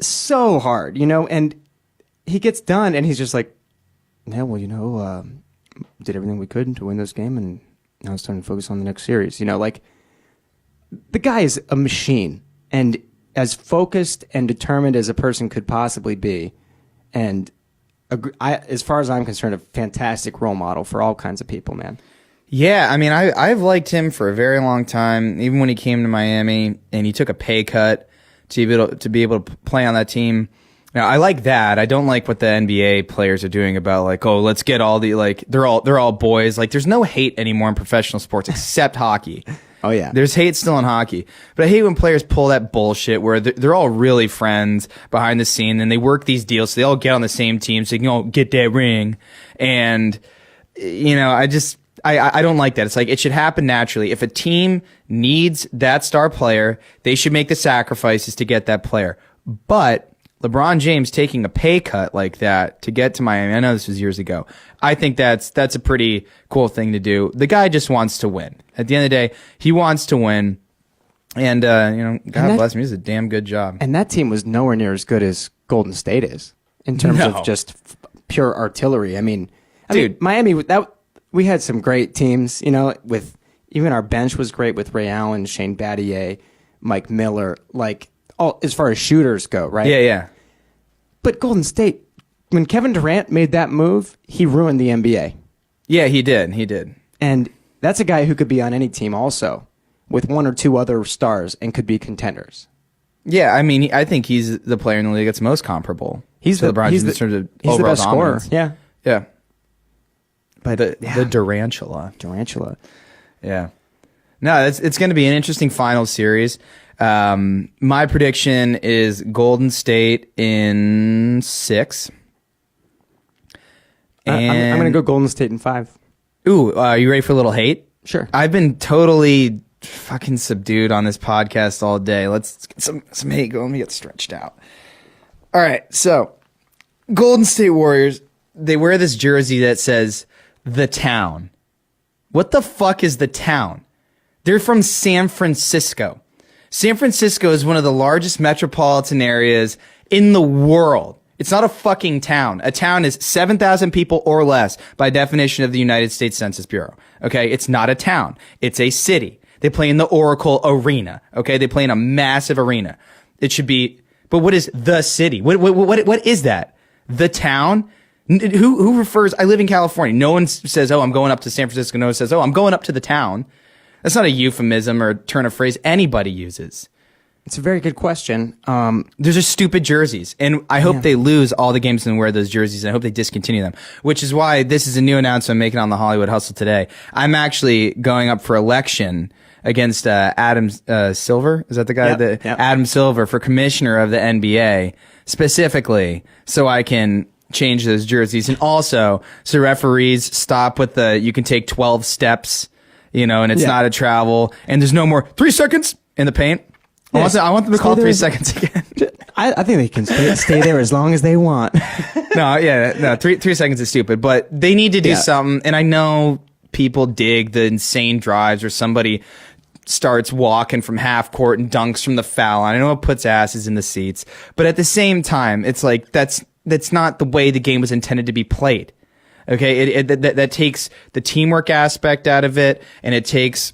so hard, you know, and he gets done and he's just like, yeah, well, you know, did everything we could to win this game, and now it's time to focus on the next series. You know, like, the guy is a machine and as focused and determined as a person could possibly be. And as far as I'm concerned, a fantastic role model for all kinds of people, man. Yeah, I mean, I've liked him for a very long time, even when he came to Miami and he took a pay cut to be able to play on that team. Now, I like that. I don't like what the NBA players are doing about, like, oh, let's get all the, like, they're all boys. Like, there's no hate anymore in professional sports except hockey. Oh, yeah. There's hate still in hockey. But I hate when players pull that bullshit where they're all really friends behind the scene, and they work these deals so they all get on the same team so they can all get that ring. And, you know, I don't like that. It's like, it should happen naturally. If a team needs that star player, they should make the sacrifices to get that player. But LeBron James taking a pay cut like that to get to Miami, I know this was years ago, I think that's a pretty cool thing to do. The guy just wants to win. At the end of the day, he wants to win. And, you know, God bless him, he's a damn good job. And that team was nowhere near as good as Golden State is in terms of just pure artillery. I mean, Miami, we had some great teams, you know, with even our bench was great with Ray Allen, Shane Battier, Mike Miller, like all as far as shooters go, right? Yeah. But Golden State, when Kevin Durant made that move, he ruined the NBA. Yeah, he did. And that's a guy who could be on any team also, with one or two other stars and could be contenders. Yeah, I mean, I think he's the player in the league that's most comparable. He's to LeBron James in terms of he's overall the best dominance. scorer. Yeah. But The Durantula. Yeah. No, it's going to be an interesting final series. My prediction is Golden State in 6. I'm going to go Golden State in 5. Ooh, are you ready for a little hate? Sure. I've been totally fucking subdued on this podcast all day. Let's get some hate going. Let me get stretched out. All right, so Golden State Warriors, they wear this jersey that says The Town. What the fuck is The Town? They're from San Francisco. San Francisco is one of the largest metropolitan areas in the world. It's not a fucking town. A town is 7,000 people or less by definition of the United States Census Bureau. Okay? It's not a town. It's a city. They play in the Oracle Arena. Okay? They play in a massive arena. It should be, but what is the city? What is that? The town? Who refers, I live in California. No one says, oh, I'm going up to San Francisco. No one says, oh, I'm going up to the town. That's not a euphemism or a turn of phrase anybody uses. It's a very good question. Those are stupid jerseys, and I hope they lose all the games and wear those jerseys, and I hope they discontinue them, which is why this is a new announcement I'm making on the Hollywood Hustle today. I'm actually going up for election against Adam Silver. Is that the guy? Yep. Adam Silver for commissioner of the NBA, specifically so I can change those jerseys, and also so referees stop with the you can take 12 steps, and it's not a travel, and there's no more 3 seconds in the paint. I want them to call 3 seconds again. I think they can stay there as long as they want. No, 3 seconds is stupid, but they need to do something. And I know people dig the insane drives where somebody starts walking from half court and dunks from the foul line. I know it puts asses in the seats, but at the same time, it's like that's not the way the game was intended to be played. Okay, that takes the teamwork aspect out of it, and it takes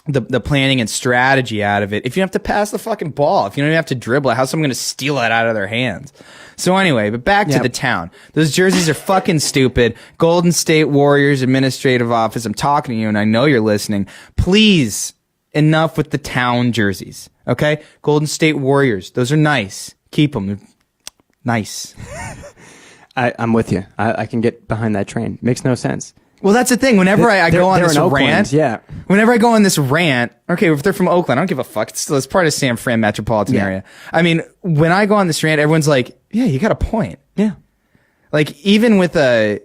the planning and strategy out of it. If you have to pass the fucking ball, if you don't even have to dribble it, how's someone going to steal it out of their hands? So anyway, but back to the town. Those jerseys are fucking stupid. Golden State Warriors Administrative Office, I'm talking to you and I know you're listening. Please, enough with the town jerseys. Okay? Golden State Warriors. Those are nice. Keep them. They're nice. I'm with you. I can get behind that train. Makes no sense. Well, that's the thing. Whenever I go on this rant, whenever I go on this rant, okay, if they're from Oakland, I don't give a fuck. It's part of San Fran metropolitan area. I mean, when I go on this rant, everyone's like, yeah, you got a point. Yeah. Like, even with the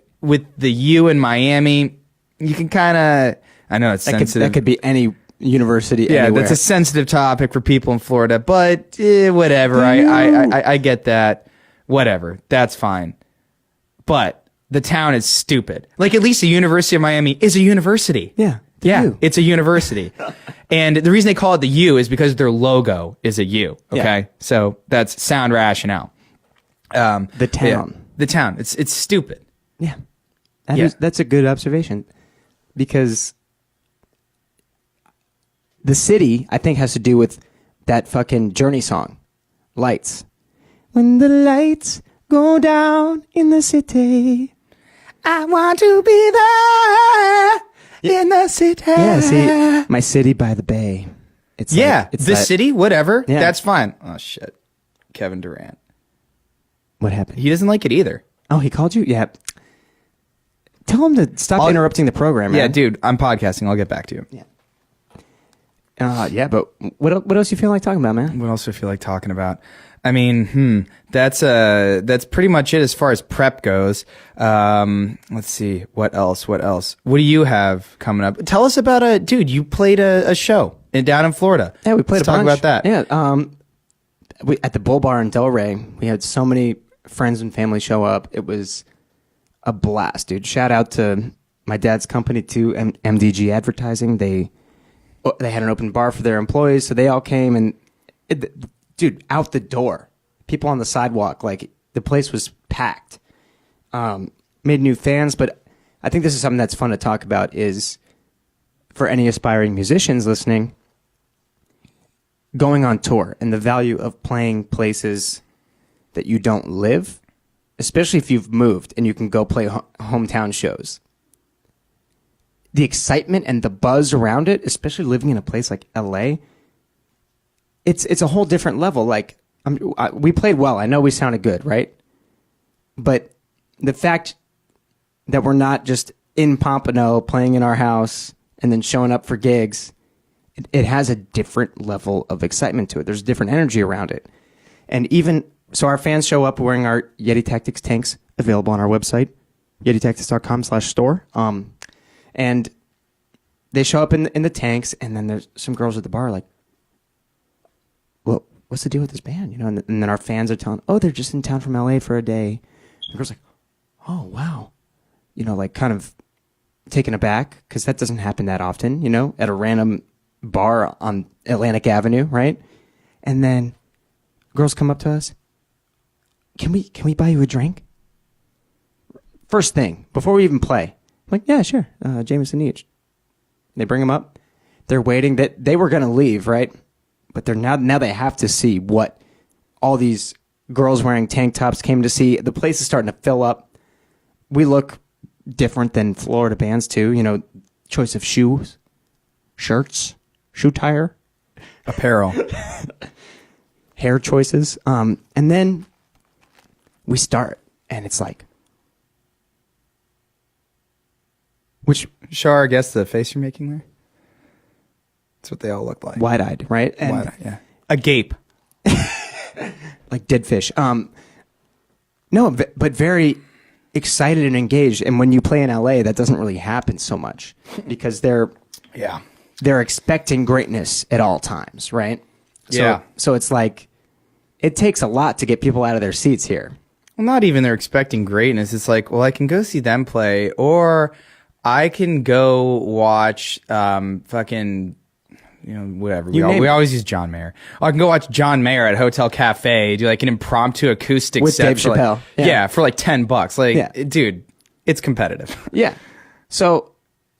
U in Miami, you can kind of, I know it's sensitive. That could be any university anywhere. Yeah, that's a sensitive topic for people in Florida, but whatever. I get that. Whatever. That's fine. But the town is stupid. Like, at least the University of Miami is a university. Yeah. It's a university. And the reason they call it the U is because their logo is a U. Okay. Yeah. So that's sound rationale. The town. Yeah, the town. It's stupid. Yeah. That's a good observation. Because the city, I think, has to do with that fucking Journey song, Lights. When the lights go down in the city, I want to be there in the city. Yeah, see, my city by the bay. It's the city, whatever. Yeah. That's fine. Oh, shit. Kevin Durant. What happened? He doesn't like it either. Oh, he called you? Yeah. Tell him to stop interrupting the program, man. Yeah, dude, I'm podcasting. I'll get back to you. Yeah. But what else you feel like talking about, man? What else do I feel like talking about? I mean, that's pretty much it as far as prep goes. Let's see. What else? What do you have coming up? Tell us about dude, you played a show down in Florida. Yeah, we played Let's talk about that. Yeah. We at the Bull Bar in Delray, we had so many friends and family show up. It was a blast, dude. Shout out to my dad's company too, MDG Advertising. They had an open bar for their employees, so they all came and dude, out the door, people on the sidewalk, like the place was packed. Made new fans, but I think this is something that's fun to talk about is for any aspiring musicians listening, going on tour and the value of playing places that you don't live, especially if you've moved and you can go play hometown shows. The excitement and the buzz around it, especially living in a place like LA, it's a whole different level. Like, we played well. I know we sounded good, right? But the fact that we're not just in Pompano playing in our house and then showing up for gigs, it has a different level of excitement to it. There's a different energy around it. And even so, our fans show up wearing our Yeti Tactics tanks, available on our website, yetitactics.com/store. And they show up in the tanks, and then there's some girls at the bar like, well, what's the deal with this band? You know, and then our fans are telling, oh, they're just in town from LA for a day. And the girl's like, oh, wow. You know, like kind of taken aback, because that doesn't happen that often, you know, at a random bar on Atlantic Avenue, right? And then girls come up to us. Can we buy you a drink? First thing, before we even play. I'm like, yeah, sure. Jameson each. They bring them up. They're waiting. That they were going to leave, right? But they're now they have to see what all these girls wearing tank tops came to see. The place is starting to fill up. We look different than Florida bands too. You know, choice of shoes, shirts, shoe tire, apparel, hair choices. And then we start, and it's like, which show our guests the face you're making there. That's what they all look like. Wide-eyed, right? And wide-eyed, yeah. Agape. Like dead fish. No, but very excited and engaged. And when you play in LA, that doesn't really happen so much because they're expecting greatness at all times, right? So it's like it takes a lot to get people out of their seats here. Well, not even they're expecting greatness. It's like, well, I can go see them play, or I can go watch fucking, you know, whatever. We always use John Mayer. I can go watch John Mayer at Hotel Cafe, do like an impromptu acoustic with set Dave for Chappelle. like, for like $10. Like, dude, it's competitive. Yeah. So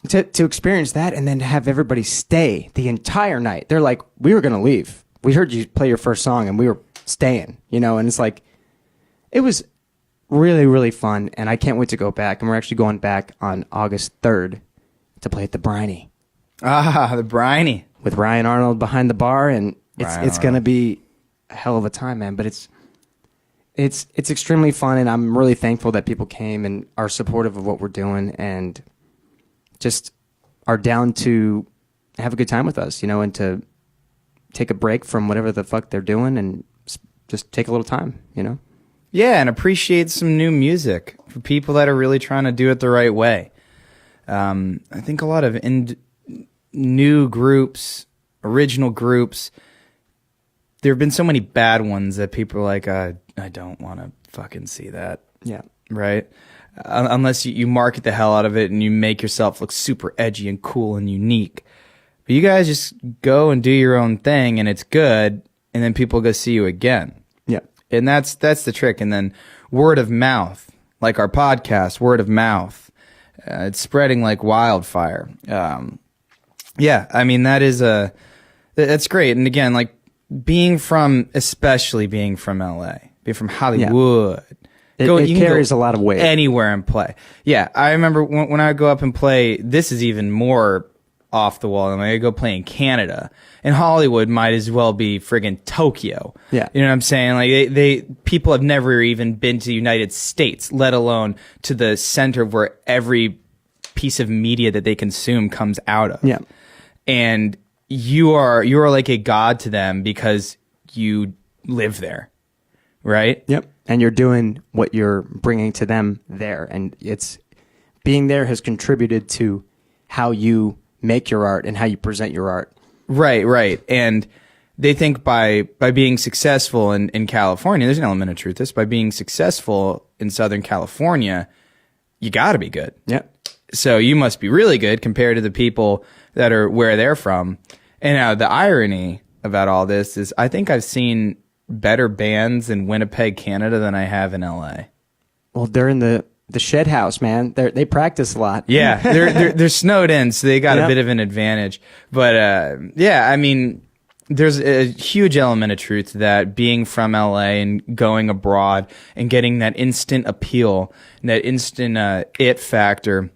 to experience that and then have everybody stay the entire night. They're like, we were going to leave. We heard you play your first song and we were staying, you know, and it's like, it was really, really fun. And I can't wait to go back. And we're actually going back on August 3rd to play at the Briny. Ah, the Briny. With Ryan Arnold behind the bar. And it's going to be a hell of a time, man. But it's extremely fun. And I'm really thankful that people came and are supportive of what we're doing and just are down to have a good time with us, you know, and to take a break from whatever the fuck they're doing and just take a little time, you know? Yeah, and appreciate some new music for people that are really trying to do it the right way. I think a lot of new groups, original groups, there have been so many bad ones that people are like, I don't want to fucking see that. Yeah. Right? Unless you market the hell out of it and you make yourself look super edgy and cool and unique. But you guys just go and do your own thing and it's good, and then people go see you again. Yeah. And that's the trick. And then word of mouth, like our podcast, word of mouth, it's spreading like wildfire. Yeah, I mean, that's great. And again, like especially being from LA, being from Hollywood. Yeah. It carries a lot of weight. Anywhere and play. Yeah, I remember when I would go up and play, this is even more off the wall. I go play in Canada, and Hollywood might as well be friggin' Tokyo. Yeah. You know what I'm saying? Like people have never even been to the United States, let alone to the center of where every piece of media that they consume comes out of. Yeah. And you are like a god to them because you live there. Right? Yep. And you're doing what you're bringing to them there. And it's being there has contributed to how you make your art and how you present your art. Right. And they think by being successful in California, there's an element of truth to this, by being successful in Southern California, you got to be good. Yep. So you must be really good compared to the people that are where they're from. And now the irony about all this is I think I've seen better bands in Winnipeg, Canada than I have in LA. Well, they're in the shed house, man. They practice a lot. Yeah, they're snowed in, so they got a bit of an advantage. But yeah, I mean, there's a huge element of truth to that, being from LA and going abroad and getting that instant appeal and that instant it factor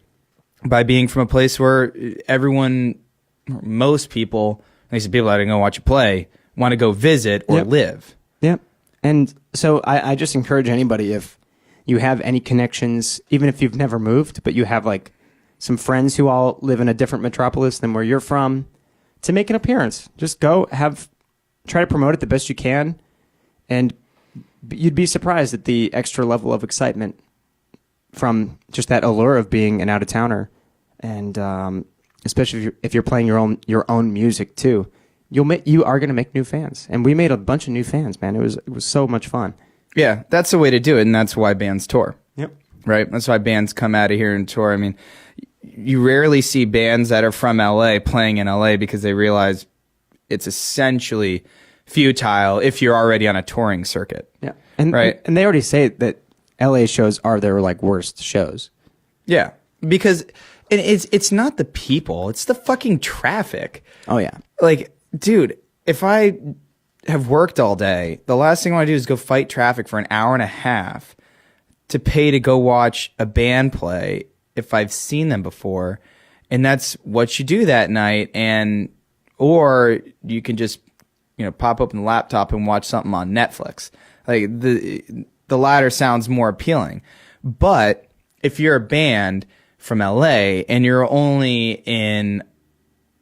by being from a place where everyone, most people, at least the people that are going to watch you play, want to go visit or live. Yep. And so I just encourage anybody, if you have any connections, even if you've never moved, but you have like some friends who all live in a different metropolis than where you're from, to make an appearance. Just go try to promote it the best you can, and you'd be surprised at the extra level of excitement from just that allure of being an out-of-towner, and especially if you're playing your own music too. You are going to make new fans, and we made a bunch of new fans, man. It was so much fun. Yeah, that's the way to do it, and that's why bands tour. Yep. Right? That's why bands come out of here and tour. I mean, you rarely see bands that are from LA playing in LA because they realize it's essentially futile if you're already on a touring circuit. Yeah. And right. And they already say that LA shows are their like worst shows. Yeah. Because it's not the people, it's the fucking traffic. Oh yeah. Like, dude, if I have worked all day, the last thing I want to do is go fight traffic for an hour and a half to pay to go watch a band play if I've seen them before. And that's what you do that night. Or you can just, pop open the laptop and watch something on Netflix. Like the latter sounds more appealing. But if you're a band from LA and you're only in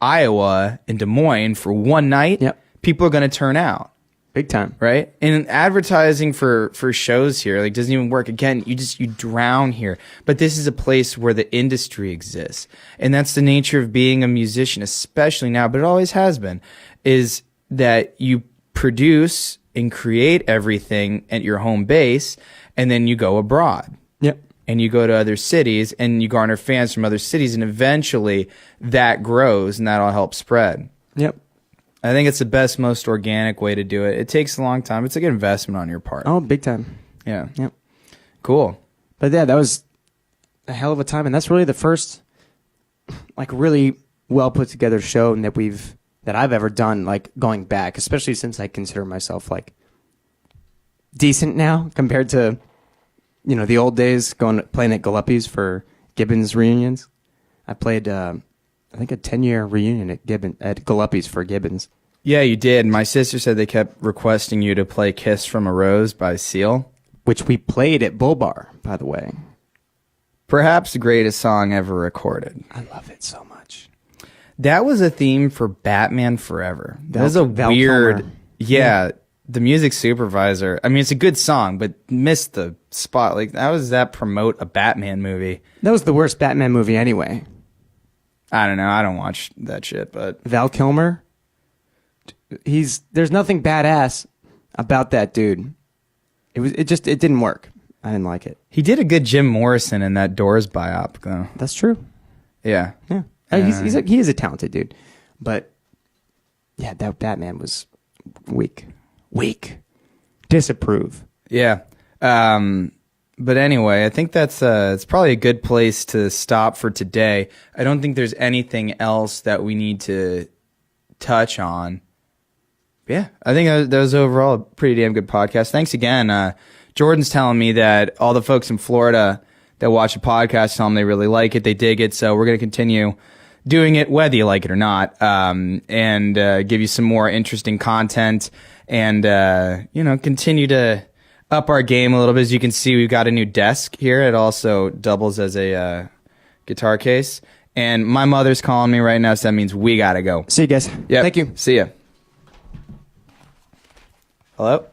Iowa and Des Moines for one night, people are going to turn out. Big time. Right? And advertising for shows here, like, doesn't even work. Again, you drown here. But this is a place where the industry exists. And that's the nature of being a musician, especially now, but it always has been, is that you produce and create everything at your home base, and then you go abroad. Yep. And you go to other cities, and you garner fans from other cities, and eventually that grows, and that'll help spread. Yep. I think it's the best, most organic way to do it. It takes a long time. It's like an investment on your part. Oh, big time. Yeah. Yep. Cool. But yeah, that was a hell of a time, and that's really the first, like, really well put together show that I've ever done. Like, going back, especially since I consider myself like decent now compared to, the old days playing at Gillespie's for Gibbons reunions. I played. I think a 10-year reunion at Gillespie's for Gibbons. Yeah, you did. My sister said they kept requesting you to play Kiss from a Rose by Seal. Which we played at Bull Bar, by the way. Perhaps the greatest song ever recorded. I love it so much. That was a theme for Batman Forever. That was a Val weird... Kilmer. Yeah, the music supervisor. I mean, it's a good song, but missed the spot. Like, how does that promote a Batman movie? That was the worst Batman movie anyway. I don't know. I don't watch that shit, but Val Kilmer, there's nothing badass about that dude. It didn't work. I didn't like it. he did a good Jim Morrison in that Doors biopic, though. That's true. Yeah. Yeah. He is a talented dude. But yeah, that Batman was weak. Disapprove. Yeah. But anyway, I think that's it's probably a good place to stop for today. I don't think there's anything else that we need to touch on. But yeah, I think that was overall a pretty damn good podcast. Thanks again. Jordan's telling me that all the folks in Florida that watch the podcast tell them they really like it, they dig it. So we're going to continue doing it whether you like it or not, and give you some more interesting content, and continue to up our game a little bit. As you can see, we've got a new desk here. It also doubles as a guitar case. And my mother's calling me right now, so that means we gotta go. See you guys. Yeah. Thank you. See ya. Hello?